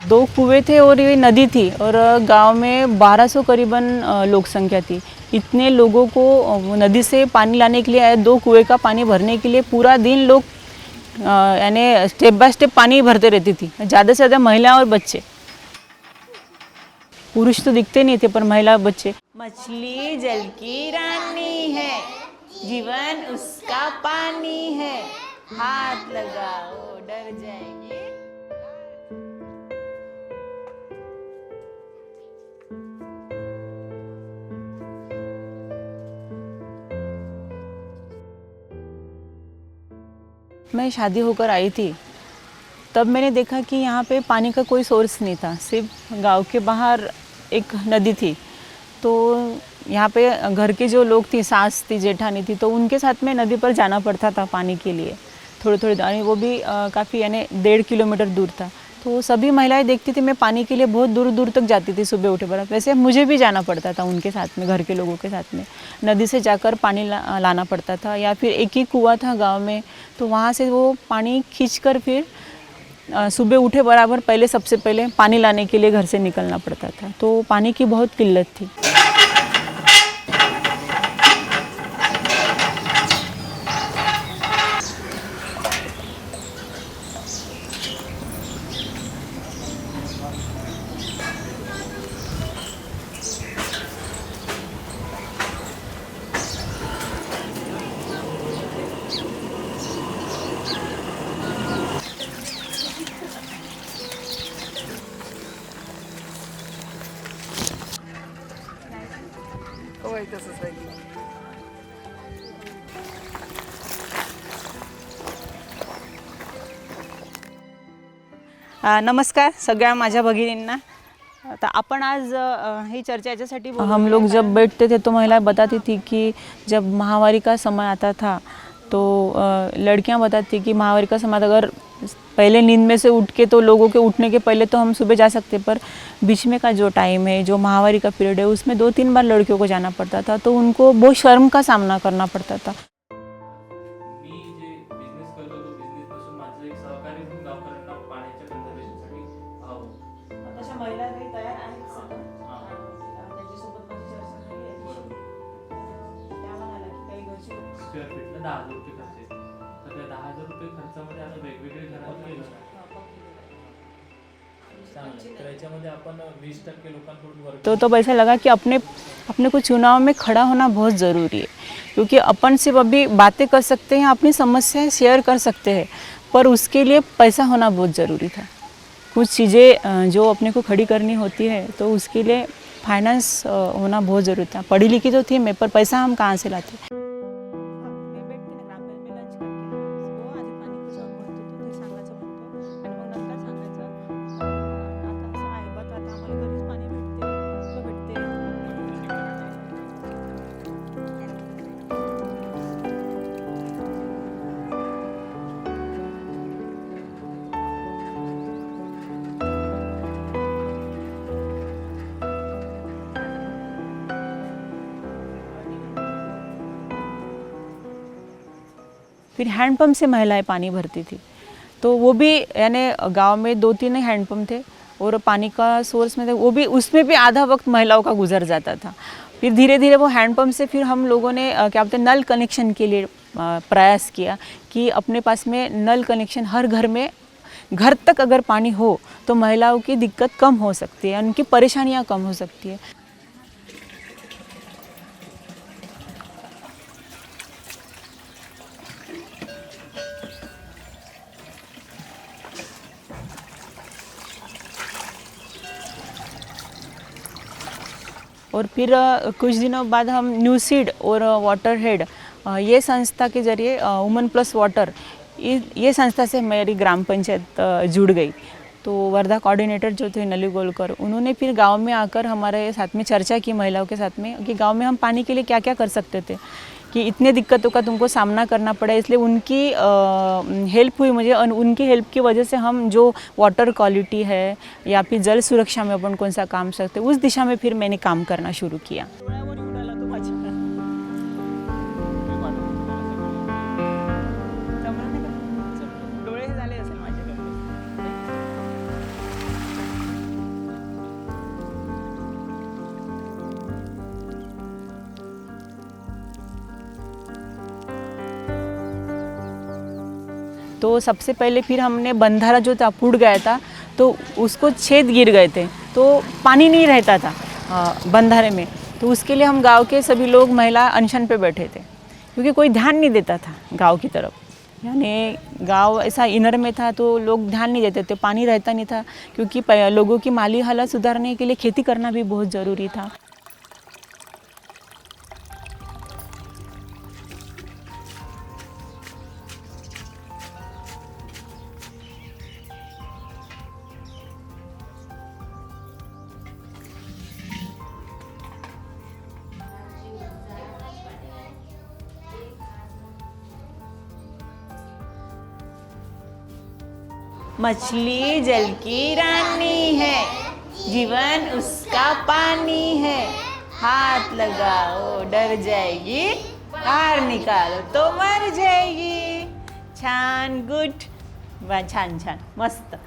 दो कुएं थे और ये नदी थी और गांव में 1200 करीबन लोक संख्या थी। इतने लोगों को नदी से पानी लाने के लिए आए, दो कुएं का पानी भरने के लिए पूरा दिन लोग यानी स्टेप बाय स्टेप पानी भरते रहती थी। ज़्यादा से ज़्यादा महिला और बच्चे, पुरुष तो दिखते नहीं थे पर महिला और बच्चे। मछली जल की रानी है, जीवन उसका पानी है, हाथ लगाओ डर जाएंगे। मैं शादी होकर आई थी तब मैंने देखा कि यहाँ पे पानी का कोई सोर्स नहीं था, सिर्फ गांव के बाहर एक नदी थी। तो यहाँ पे घर के जो लोग थी, सास थी, जेठानी थी, तो उनके साथ में नदी पर जाना पड़ता था पानी के लिए। थोड़े थोड़े वो भी काफ़ी यानी 1.5 किलोमीटर दूर था। तो सभी महिलाएं देखती थी मैं पानी के लिए बहुत दूर दूर तक जाती थी सुबह उठे बड़ा। वैसे मुझे भी जाना पड़ता था उनके साथ में, घर के लोगों के साथ में। नदी से जाकर पानी लाना पड़ता था, या फिर एक ही कुआं था गांव में, तो वहाँ से वो पानी खींचकर फिर सुबह उठे बराबर पहले सबसे पहले पानी लाने के लिए घर से निकलना पड़ता था। तो पानी की बहुत किल्लत थी। नमस्कार सगळ्या माझ्या भगिनींना। आता आपण आज ही चर्चा याच्यासाठी हम लोग जब बैठते थे तो महिलाएं बताती थी कि जब माहवारी का समय आता था तो लड़कियां बताती थी कि माहवारी का समय अगर पहले नींद में से उठ के, तो लोगों के उठने के पहले तो हम सुबह जा सकते, पर बीच में का जो टाइम है, जो माहवारी का पीरियड है, उसमें 2-3 बार लड़कियों को जाना पड़ता था। तो उनको बहुत शर्म का सामना करना पड़ता था। स्क्वेअर फीटला 10,000 रुपये खर्च येतो. तर त्या 10,000 रुपये खर्चामध्ये आम्ही वेगवेगळे घरात गेलो. तर याच्यामध्ये आपण 20% लोकांकडून वर्ग तो पैसा लगा कि अपने को चुनाव में खड़ा होना बहुत ज़रूरी है, क्योंकि अपन सिर्फ अभी बातें कर सकते हैं, अपनी समस्याएं शेयर कर सकते हैं, पर उसके लिए पैसा होना बहुत ज़रूरी था। कुछ चीज़ें जो अपने को खड़ी करनी होती है तो उसके लिए फाइनेंस होना बहुत ज़रूरी था। पढ़ी लिखी तो थी मैं, पर पैसा हम कहाँ से लाते। फिर हैंडपम्प से महिलाएं पानी भरती थी, तो वो भी यानी गांव में 2-3 हैंडपम्प थे और पानी का सोर्स में थे, वो भी, उसमें भी आधा वक्त महिलाओं का गुजर जाता था। फिर धीरे धीरे वो हैंडपम्प से फिर हम लोगों ने क्या बोलते हैं नल कनेक्शन के लिए प्रयास किया कि अपने पास में नल कनेक्शन हर घर में, घर तक अगर पानी हो तो महिलाओं की दिक्कत कम हो सकती है, उनकी परेशानियां कम हो सकती है। और फिर कुछ दिनों बाद हम न्यू सीड और वाटर हेड ये संस्था के जरिए वुमन प्लस वाटर ये संस्था से मेरी ग्राम पंचायत जुड़ गई। तो वर्धा कोऑर्डिनेटर जो थे नली गोलकर, उन्होंने फिर गांव में आकर हमारे साथ में चर्चा की महिलाओं के साथ में कि गांव में हम पानी के लिए क्या क्या कर सकते थे, कि इतने दिक्कतों का तुमको सामना करना पड़ा। इसलिए उनकी हेल्प हुई मुझे, और उनकी हेल्प की वजह से हम जो वाटर क्वालिटी है या फिर जल सुरक्षा में अपन कौन सा काम सकते, उस दिशा में फिर मैंने काम करना शुरू किया। तो सबसे पहले फिर हमने बंधारा जो था फूट गया था, तो उसको छेद गिर गए थे, तो पानी नहीं रहता था बंधारे में। तो उसके लिए हम गांव के सभी लोग महिला अनशन पे बैठे थे, क्योंकि कोई ध्यान नहीं देता था गांव की तरफ। यानी गांव ऐसा इनर में था तो लोग ध्यान नहीं देते थे, पानी रहता नहीं था, क्योंकि लोगों की माली हालत सुधारने के लिए खेती करना भी बहुत ज़रूरी था। मछली जल की रानी है, जीवन उसका पानी है, हाथ लगाओ डर जाएगी, बाहर निकालो तो मर जाएगी। छान, गुड, छान छान, मस्त।